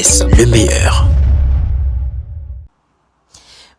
RDS, le meilleur.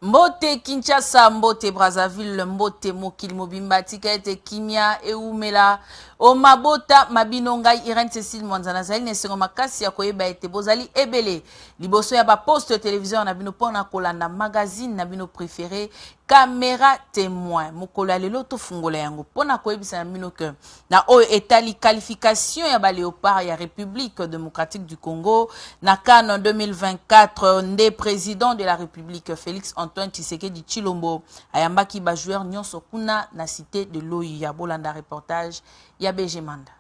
Mbote Kinshasa, Mbote Brazzaville, Mbote Mokil Mobimba, Tikete Kimia, Eumela, Omabota, Mabinongai, Irene Cécile Mwanzanazali, Nesengo Makasi, Yakoyeba ete Bozali, Ebele, Liboso Yaba Poste Télévision, Nabino Pona Kolanda, Magazine, Nabino Préféré, Caméra Témoin, Mokola Leloto Fungola Yango, Pona Koyebisa Nabino que, na o etali qualification Yaba Léopard, ya République démocratique du Congo, na Cannes 2024, Ndé président de la République, Félix Antoine Tshisekedi Tshilombo, Ayambaki ba joueur Nyonso Kuna, na cité de Loïa, Bolanda reportage, Yabége Manda.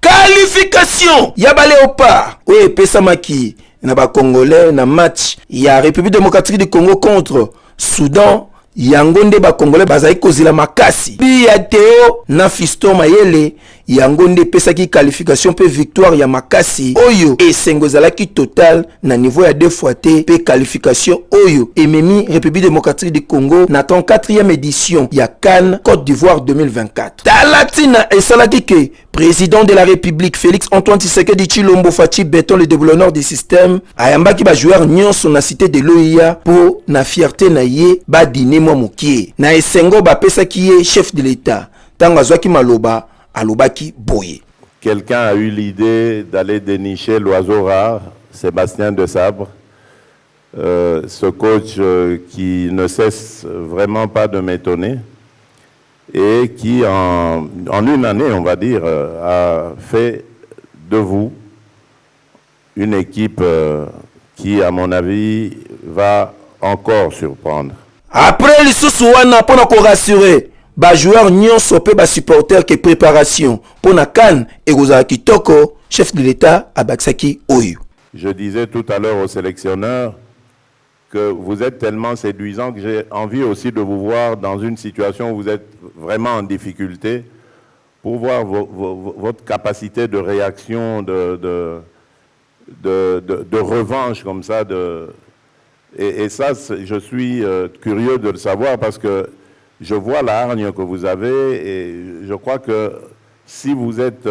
Qualification Yaba Léopard oye pesamaki na ba Congolais na match ya République démocratique du Congo contre Soudan. Yango nde ba Congolais bazali kozila makasi bi ya Théo na Fiston Mayele. Yango nde pesaki qualification pe victoire ya makasi oyo esengo zalaki total na niveau ya 2 fois te pe qualification oyo ememi République démocratique du Congo na 34e édition ya Cannes Côte d'Ivoire 2024. Talatina esalaki ke président de la République Félix Antoine Tshisekedi Tshilombo Fachi béton le développeur du système ayambaki ba joueur nyonso na cité de Loïa pour na fierté na ye ba dîner mwa mokie na esengo ba pesaki ye chef de l'État tanga zwaki maloba alobaki boye. Quelqu'un a eu l'idée d'aller dénicher l'oiseau rare, Sébastien de Sabre, ce coach qui ne cesse vraiment pas de m'étonner et qui en une année, on va dire, a fait de vous une équipe qui, à mon avis, va encore surprendre. Après l'issue wana pona ko rassurer ba joueur nyonso pe ba supporter ke préparation pona Cannes et kozala kitoko chef de l'État abakisaki oyo. Je disais tout à l'heure au sélectionneur que vous êtes tellement séduisant que j'ai envie aussi de vous voir dans une situation où vous êtes vraiment en difficulté pour voir votre capacité de réaction, de revanche comme ça. Et ça, je suis curieux de le savoir parce que je vois la hargne que vous avez et je crois que si vous êtes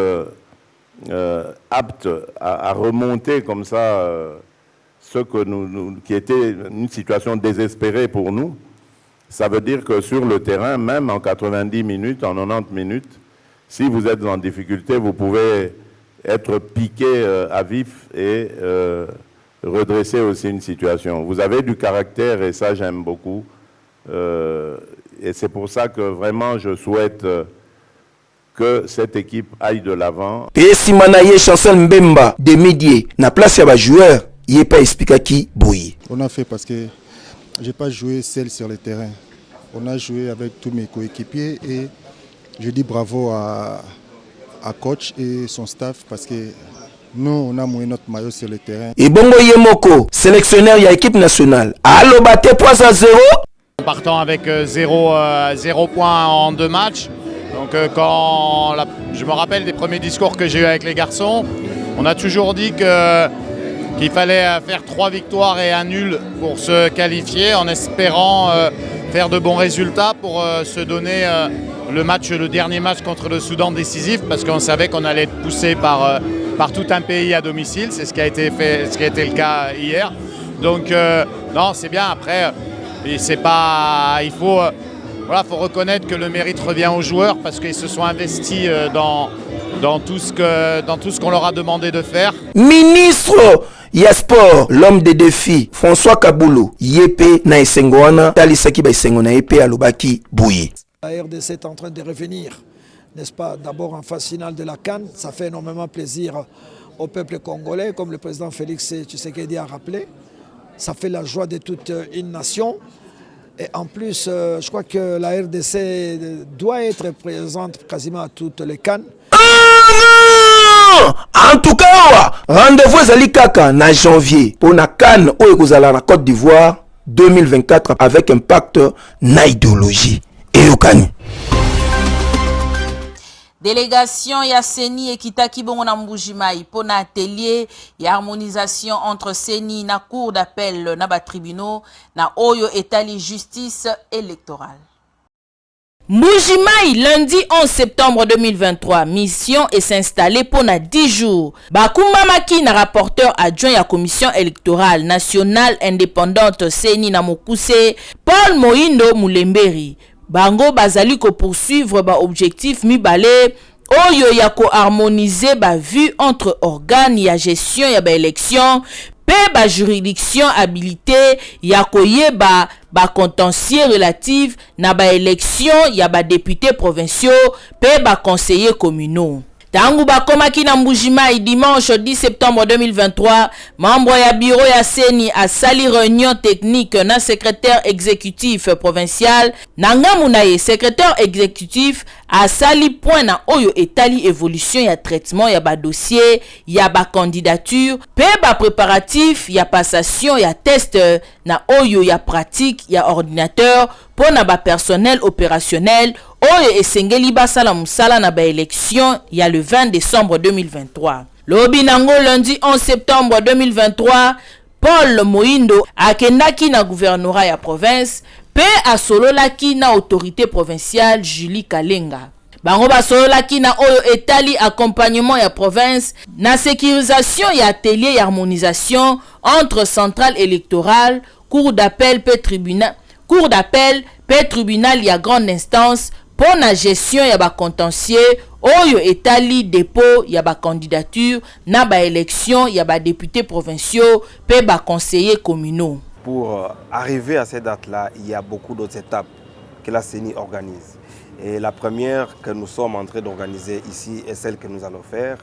apte à remonter comme ça ce que qui était une situation désespérée pour nous, ça veut dire que sur le terrain, même en 90 minutes, en 90 minutes, si vous êtes en difficulté, vous pouvez être piqué à vif et redresser aussi une situation. Vous avez du caractère et ça j'aime beaucoup. Et c'est pour ça que vraiment je souhaite que cette équipe aille de l'avant. Simanaye Chancel Mbemba de Médier, na place ya ba joueur, yé pas expliqué qui bouille. On a fait parce que j'ai pas joué seul sur le terrain. On a joué avec tous mes coéquipiers et je dis bravo à coach et son staff parce que nous, on a mouillé notre maillot sur le terrain. Et Bongo Yemoko, sélectionneur de l'équipe nationale, allo batté points à 0. Partant avec 0 points en 2 matchs. Donc je me rappelle des premiers discours que j'ai eu avec les garçons. On a toujours dit qu'il fallait faire 3 victoires et 1 nul pour se qualifier en espérant faire de bons résultats pour se donner le dernier match contre le Soudan décisif parce qu'on savait qu'on allait être poussé par tout un pays à domicile. C'est ce qui a été fait, ce qui a été le cas hier. Donc non, c'est bien. Après, c'est pas, il faut reconnaître que le mérite revient aux joueurs parce qu'ils se sont investis dans tout ce qu'on leur a demandé de faire. Ministre Yasport, l'homme des défis, François Kaboulou, Yépé na Esengoana, Talisaki ba Esengona Yépé Alobaki Bouye. La RDC est en train de revenir, n'est-ce pas, d'abord en phase finale de la Cannes. Ça fait énormément plaisir au peuple congolais, comme le président Félix Tshisekedi a rappelé. Ça fait la joie de toute une nation. Et en plus, je crois que la RDC doit être présente quasiment à toutes les Cannes. En tout cas, rendez-vous à Kaka en janvier pour la Cannes au Côte d'Ivoire 2024 avec impact na idéologie. Et au Kani. Délégation ya Seni et Kitaki bongo na Mbujimai pour na atelier ya harmonisation entre Seni na cour d'appel na ba tribunaux na Oyo Etali justice électorale. Mbujimai, lundi 11 septembre 2023, mission est s'installer pour 10 jours. Bakumba Maki na rapporteur adjoint à la commission électorale nationale indépendante Seni Namokuse, Paul Moindo Moulemberi. Bango bazali ko poursuivre ba objectif mibale oyo ya ko harmoniser ba vue entre organes ya gestion ya ba élection pe ba juridiction habilité ya koyeba ba contentieux relatif na ba élection ya ba députés provinciaux pe ba conseillers communaux. Tangu bakomaki na Mbujimai dimanche 10 septembre 2023, membre ya bureau ya Seni a sali réunion technique na secrétaire exécutif provincial na ngamunaye secrétaire exécutif a sali point na oyo etali évolution ya traitement ya ba dossier ya ba candidature pe ba préparatif ya passation ya test na oyo ya pratique ya ordinateur pour na ba personnel opérationnel oyo esengeli basala musala na ba élection ya le 20 décembre 2023. Lobi nango lundi 11 septembre 2023, Paul Moindo akendaki na gouvernorat ya province pe asololaki na autorité provinciale Julie Kalenga. Bango basololaki na oyo etali accompagnement ya province na sécurisation ya atelier ya harmonisation entre centrale électorale, cour d'appel pe tribunal ya grande instance pour la gestion ya ba contentieux oyo etali dépôt ya ba candidature na ba élection ya ba députés provinciaux pe ba conseillers communaux. Pour arriver à cette date-là, il y a beaucoup d'autres étapes que la CENI organise. Et la première que nous sommes en train d'organiser ici et celle que nous allons faire,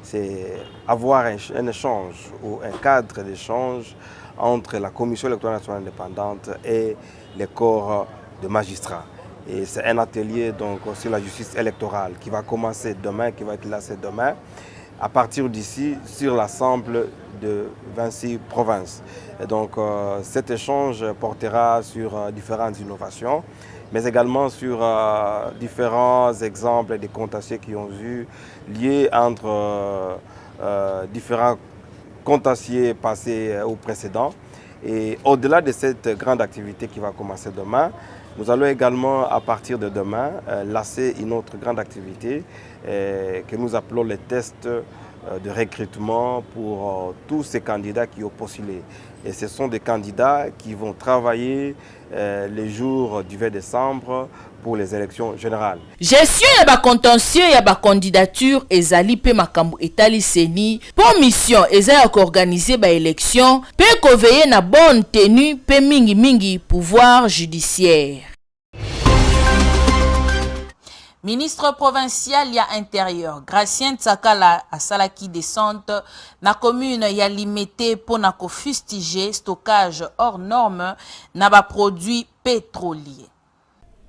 c'est avoir un échange ou un cadre d'échange entre la Commission électorale nationale indépendante et les corps de magistrats. Et c'est un atelier donc sur la justice électorale qui va commencer demain, qui va être lancé demain, à partir d'ici sur l'ensemble de 26 provinces. Et donc cet échange portera sur différentes innovations, mais également sur différents exemples de contentieux qui ont eu liés entre différents contentieux passés ou précédents. Et au-delà de cette grande activité qui va commencer demain, nous allons également, à partir de demain, lancer une autre grande activité que nous appelons les tests de recrutement pour tous ces candidats qui ont postulé. Et ce sont des candidats qui vont travailler les jours du 20 décembre pour les élections générales. Gestion ya ba contentieux ya ba candidature ezali pe makambo etali Seni pour mission ezali ko organiser ba élection pe ko veiller na bonne tenue pe mingi pouvoir judiciaire. Ministre provincial ya intérieur Gracien Tsakala a salaki descente na commune ya limité pour na ko fustiger stockage hors norme na ba produits pétroliers.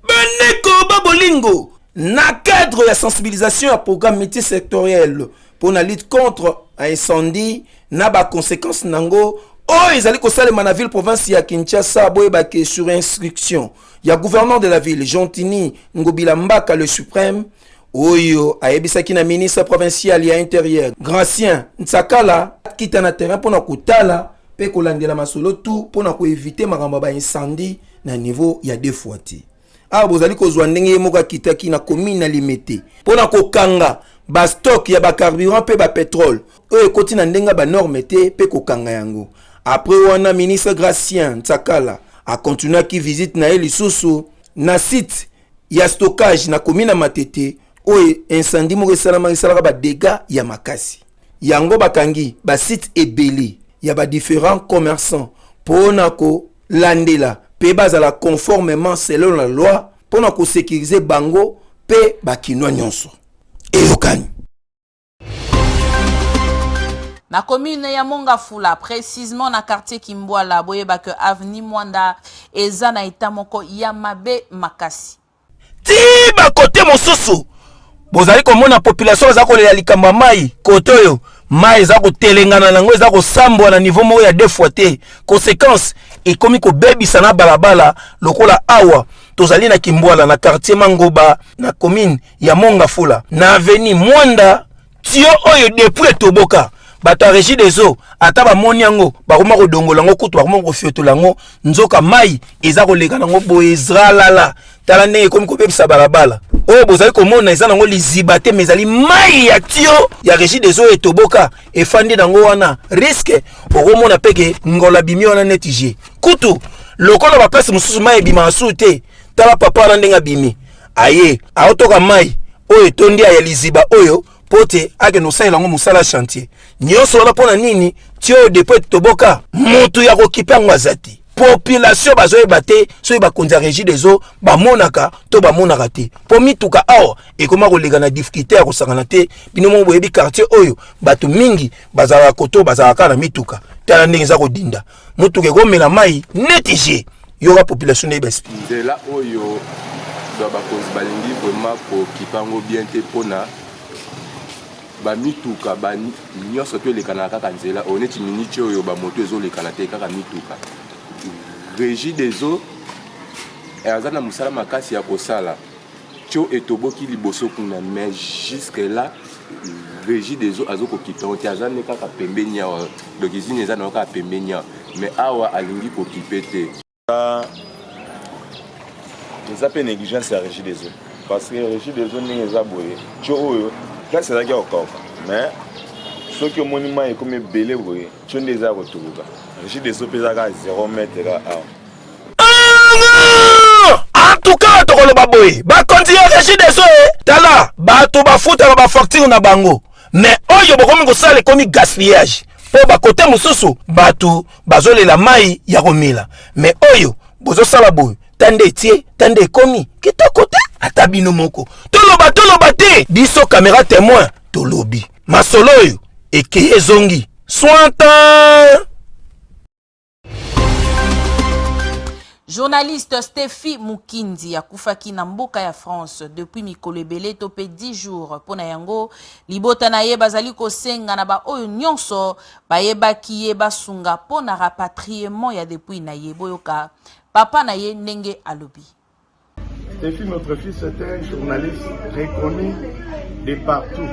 Baneko Babolingo, na cadre de sensibilisation à programme multisectoriel pour la lutte contre l'incendie, na ba conséquences nango, ils allaient ko na ville province ya Kinshasa boyebake sur instruction. Il y a gouverneur de la ville, Jontini Ngobila Mbaka le suprême, oyo ayebisaki na ministre provincial ya intérieur, Gracien Ntsakala, kita na terrain pour na kutala, pe kolandela masolo tout pour na ko éviter makambo ba incendie na niveau ya deux fois. Bozali kozwa ndenge moka kitaki na commune na limité pona kokanga ba stock ya ba carburant pe ba pétrole oyo koti na ndenga ba norme te pe kokanga yango. Après wana ministre Gracien Ntsakala a continué qui visite na lisusu na site ya stockage na commune na Matete oyo incendie moko esalama ba dégâts ya makasi. Yango bakangi ba site ebele ya ba différents commerçants pona ko landela pe bazala conformément selon la loi pour nous sécuriser bango pe bakinoa nyonso. Eyokani. Na commune ya Mongafula, précisément na quartier Kimbwala, boyeba que avenue Mwanda eza na itamoko ya mabe makasi. Ti ba côté mosusu. Bozali komona population za kolela likamba mai kotoyo. Mai za ko telengana nango za ko sambwa na niveau mo ya deux fois te. Conséquence ekomi ko bebisa na balabala lokola awa tozali na Kimbwala na quartier Mangoba na commune ya Mongafula na avenue Mwanda tio oyo depuis toboka bato a régie des eaux ata ba moni yango bakoma ko dongola ngo kutu bakoma ko fiotola ngo nzoka mai eza ko leka nango boezra lala tala ndenge komi kopepisa balabala oyo bozali komona eza nango liziba te mais ezali mai ya tio ya Régie des eaux etoboka efandi nango wana risque okomona peke ngola bimi wana netije kutu lokola baplace mosusu mai ebima asu te tala papa wana ndenge abimi aye aotoka mai oyo etondi ya liziba oyo pote ake nosala yango mosala chantier nyonso wana mpona nini tio depo etoboka motu ya kokipe yango aza te population bazoyeba te soki bakonzi ya Régie des eaux bamonaka to bamonaka te mpo mituka awa ekoma koleka na difficulté ya kosangana te bino mo boyebi quartier oyo bato mingi bazalaka koto bazalaka na mituka tala ndenge eza kodinda motuka ekomela mai netije yoka population neyeba espi nzela oyo bakonzi balingi vraiment kokipa yango bien te mpona bamituka nyonso to elekana kaka nzela oyo neti miniti oyo bamoto ezolekana te kaka mituka Régie des eaux aza na mosala makasi ya kosala tio etoboki liboso kuna mais jusque là Régie des eaux azokokipa yango te aza ne kaka pembeni awa donc izini eza na kaka pembeni awa mais awa alingi kokipe te eza mpe négligence ya Régie des eaux parce que Régie des eaux ndenge eza boye tio oyo place ezalaki ya kokauka mais soki omoni mai ekomi ebele boye tio nde eza ya kotubuka Régie des eaux mpe ezaka 0 mètre awa en tout cas tokoloba boye bakonzi ya Régie des eaux tala bato bafutaka bafacture na bango mais oyo bokomi kosala ekomi gaspillage mpo bakote mosusu bato bazolela mai ya komela mais oyo bozosala boye tande etie tande ekomi kitoko te ata bino moko toloba te biso caméra témoin tolobi masolo oyo ekeye ezongi swanta. Journaliste Stéphie Mukindi akufaki na mboka ya France depuis mikolo ebele to pe 10 jours pona yango libota na ye bazali kosenga na ba oyo nyonso bayebaki ye basunga pona rapatriement ya depuis na ye boyoka papa na ye ndenge alobi. Stéphie, notre fils, c'est un journaliste reconnu de partout.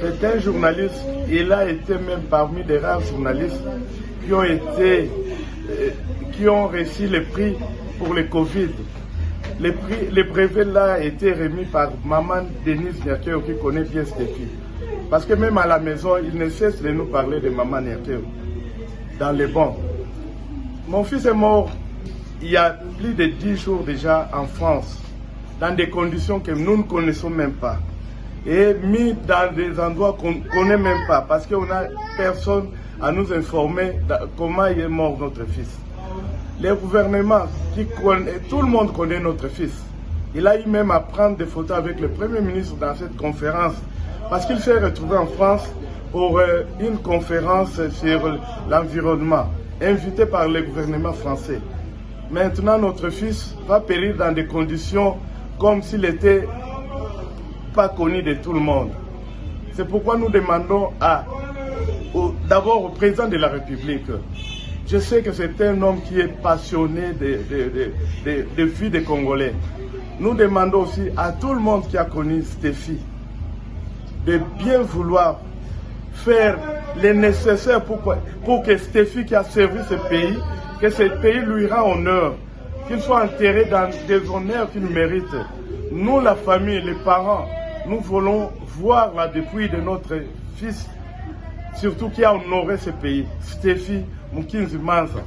C'est un journaliste, il a été même parmi les rares journalistes qui ont reçu le prix pour le Covid. Le brevet là a été remis par maman Denise Nyakeo qui connaît bien Stéphie. Parce que même à la maison, il ne cesse de nous parler de maman Nyakeo dans les bons. Mon fils est mort il y a plus de 10 jours déjà en France, dans des conditions que nous ne connaissons même pas. Et mis dans des endroits qu'on ne connaît même pas, parce qu'on n'a personne à nous informer comment il est mort notre fils. Les gouvernements, tout le monde connaît notre fils. Il a eu même à prendre des photos avec le Premier ministre dans cette conférence, parce qu'il s'est retrouvé en France pour une conférence sur l'environnement, invité par le gouvernement français. Maintenant, notre fils va périr dans des conditions comme s'il n'était pas connu de tout le monde. C'est pourquoi nous demandons d'abord au président de la République. Je sais que c'est un homme qui est passionné de vie des Congolais. Nous demandons aussi à tout le monde qui a connu Stéphie de bien vouloir faire le nécessaire pour que Stéphie qui a servi ce pays, que ce pays lui rend honneur, qu'il soit enterré dans des honneurs qu'il mérite. Nous, la famille, les parents, nous voulons voir la dépouille de notre fils, surtout qui a honoré ce pays, Stéphie Mukinzi Manza.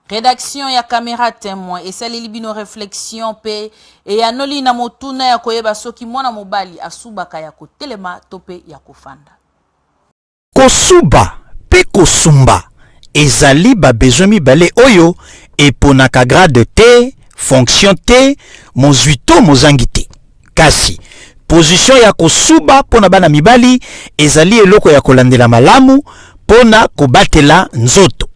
Rédaction ya caméra témoin et ça les bino réflexion pe et ya noli na motuna ya koyeba soki mwana mobali asubaka ya kotelema tope ya kofanda. Kosuba pe kosumba ezali ba besoin mibale oyo eponaka grade te, fonction te, mozwito mozangi te. Kasi position ya kosuba pona bana mibali ezali eloko ya kolandela malamu pona kobatela nzoto.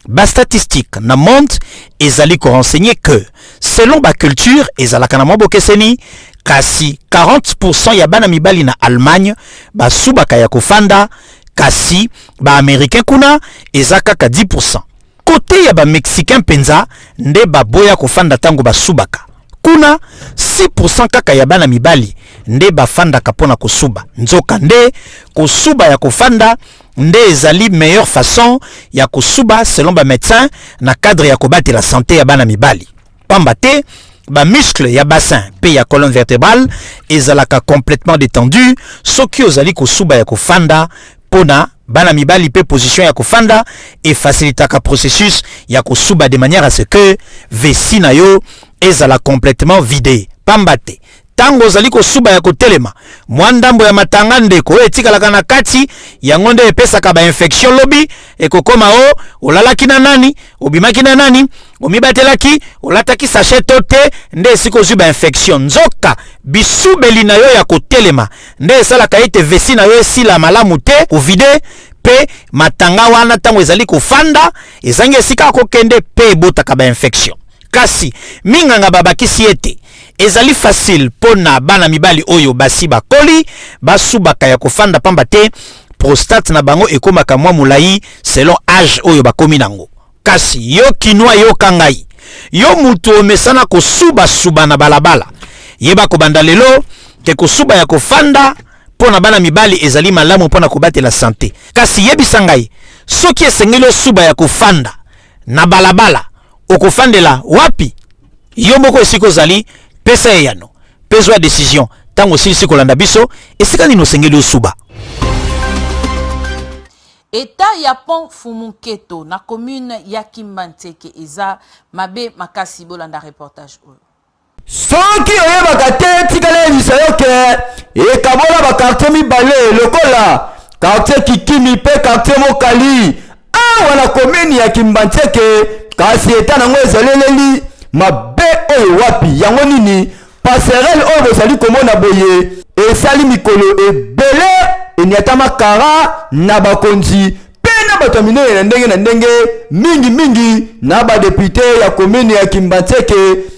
Ba statistique na monde ezali ko renseigner que selon ba culture ezalaka na mabokeseni kasi 40% ya bana mibali na Allemagne basubaka ya kofanda kasi ba américain kuna ezaka ka 10%. Côté ya ba mexicain penza nde ba boya kofanda tango basubaka. Kuna 6% kaka ya bana mibali nde bafandaka mpona kosuba. Nzoka nde kosuba ya kofanda nde ezali meilleure façon ya kosuba selon ba médecin na cadre ya kobatela santé ya bana mibali. Pamba te ba muscle ya bassin pe ya colonne vertébrale ezalaka complètement détendu soki ozali kosuba ya kofanda pona bana mibali pe position ya kofanda et facilitaka processus ya kosuba de manière à ce que vessie na yo ezala complètement vidé. Pamba te tango ozali kosuba ya kotelema mwa ndambo ya matanga ndeko etikalaka na kati yango nde epesaka ba infection lobi ekokoma o olalaki na nani obimaki na nani omibatelaki olataki sachet tote nde esiko zwi ba infection. Nzoka bisubeli na yo ya kotelema nde esalaka ete vessie na yo esila malamu te ovide pe matanga wana tango ezali kofanda ezangi esika kokende pe ebotaka ba infection. Kasi minganga babakisi ete ezali facile pona bana mibali oyo basi bakoli basubaka ya kofanda pamba te prostate na bango ekomaka mwa mulai selon âge oyo bakomi nango. Kasi yo kinwa yo kangai yo mutu omesana kosuba na balabala yeba kobanda lelo ke kosuba ya kofanda pona bana mibali ezali malamu pona kobatela santé. Kasi yebisa ngai soki esengeli osuba ya kofanda na balabala okofandela wapi yo moko esiko zali pesa yano pezwa décision tango silisi kolanda biso esika nini osengeli osuba. Eta ya pont Fumuketo na commune ya Kimbanteke eza mabe makasi bolanda reportage oyo. Soki oyebaka te tikala elisa yoke ekabola bakartier mibale lokola quartier Kikimi pe quartier Mokali awa na commune ya Kimbanteke kasi eta nango ezaleleli mabe oyo wapi yango nini passerelle oyo bozali komona boye esali mikolo ebele eniatama kara na bakonzi pe na bato minene na ndenge mingi na badepute ya commune ya Kimbanteke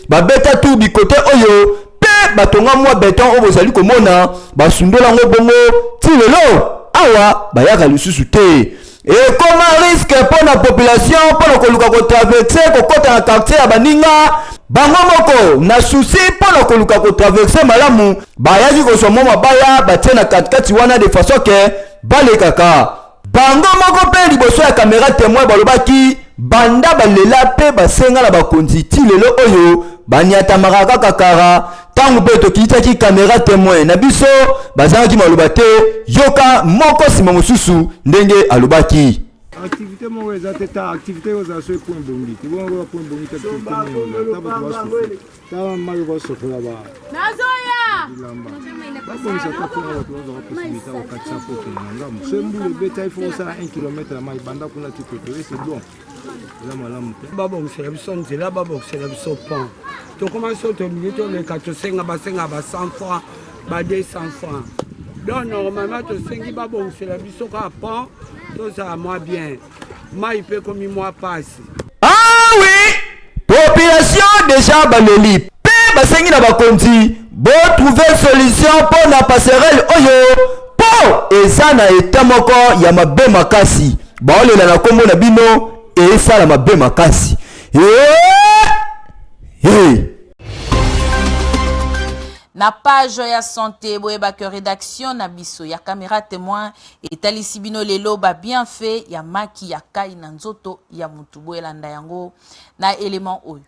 babeta tu bikote oyo pe batonga mwa beton oyo bozali komona basundola ngo bongo ti lelo awa bayaka lisusu te. Et comme un risque pour la population, pour le traverser, pour le quartier à Baninga, Bangomoko, na souci pour le traverser, malamu, Bayagi Kosomo, Baya, Batena Katkatiwana de façon que Bale Kaka. Bangomoko pe liboso ya caméra témoin balobaki, Banda balela pe basenga la bakonzi ti lelo oyo, Banyata Maraka Kakara. Tango beto kitaki caméra témoin na biso bazangi malobate yoka moko sima mosusu ndenge alobaki activité mo ezateta activité ozaso point bongi tibongo point bongi activité mo taba twasu taba mayo baso ba nazoya comme ça ta fona watu wazo possibilité wakati sapo kinanga msembu beta il faut ça 1 km la mai banda kuna tikoto c'est bon la malamu babo msela biso nzela babo msela biso pan to commence au minute le 400 ba 100 francs ba 200 francs donc normalement to sengi babo msela biso ka pan to ça moi bien mai peut comme moi passe. Ah oui, population déjà baleli pe basengi na bakonzi bo trouver solution pour la passerelle oyo po ezana etamoko ya mabe makasi baolela na kombo na bino esala mabe makasi. Na page ya santé boyeba que rédaction na biso ya caméra témoin etalisi bino lelo ba bien fait ya maki ya kai na nzoto ya mutu boyelanda yango na élément oyo.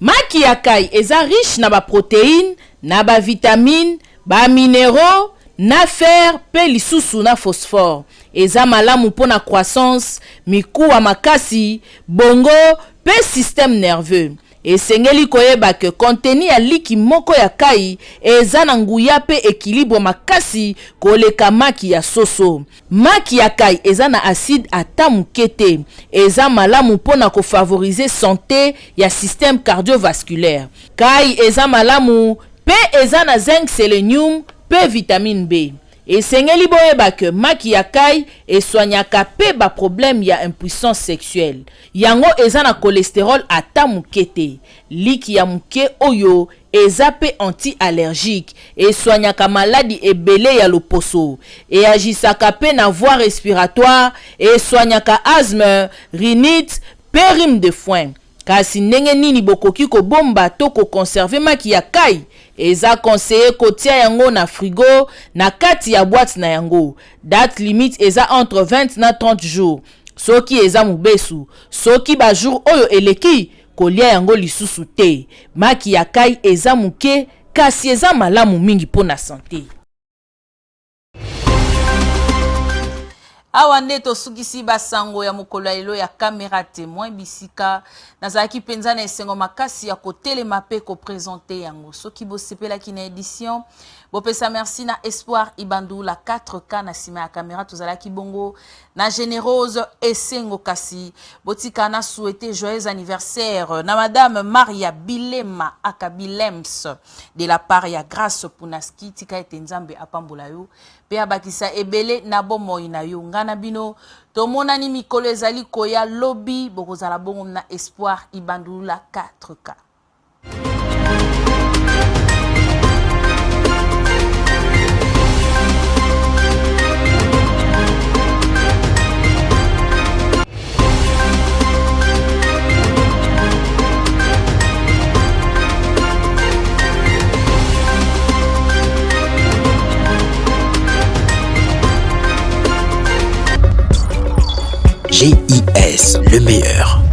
Maki ya kai eza riche na ba protéines, na ba vitamines, ba minéraux, na fer pe lisusu na phosphore. Eza malamu pona croissance, mikuwa makasi, bongo pe système nerveux. Esengeli koyeba ke konteni ya liki moko ya kai eza na nguya pe équilibre makasi koleka maki ya soso. Maki ya kai eza na acide ata mukete. Eza malamu pona ko favoriser santé ya système cardiovasculaire. Kai eza malamu pe eza na zinc sélénium pe vitamine B. Esengeli boyeba ke maki ya kai eswanyaka pe ba problème ya impuissance sexuelle. Yango eza na cholestérol ata mukete. Liki ya muke oyo eza pe anti-allergique. Eswanyaka maladie ebele ya loposo. E agisaka pe na voie respiratoire. Eswanyaka asthme, rhinite, pe rhume de foin. kasi ndenge nini bokoki kobomba to kokonserve maki ya kai eza conseiller kotia yango na frigo na kati ya boîte na yango. Date limite eza entre 20 na 30 jours. Soki eza mubesu, soki ba jour oyo eleki kolia yango lisusu te. Maki ya kai eza muke kasi eza malamu mingi pona santé. Awa nde tosukisi basango ya mokolo ya lelo ya caméra témoin bisika nazalaki penza na esengo makasi ya kotelema pe ko présenter yango soki bosepelaki na édition bopesa merci na Espoir Ibandu la 4K na sima ya caméra tozalaki bongo na Générose Esengo kasi botika na souhaiter joyeux anniversaire na madame Maria Bilema Akabilems de la part ya Grâce Punaski tika ete nzambe apambola yo pe abakisa ebele na bomoi na yo ngana bino tomonani mikolo ezali koya lobby bokozala bongo na Espoir Ibandu la 4K. GIS, le meilleur.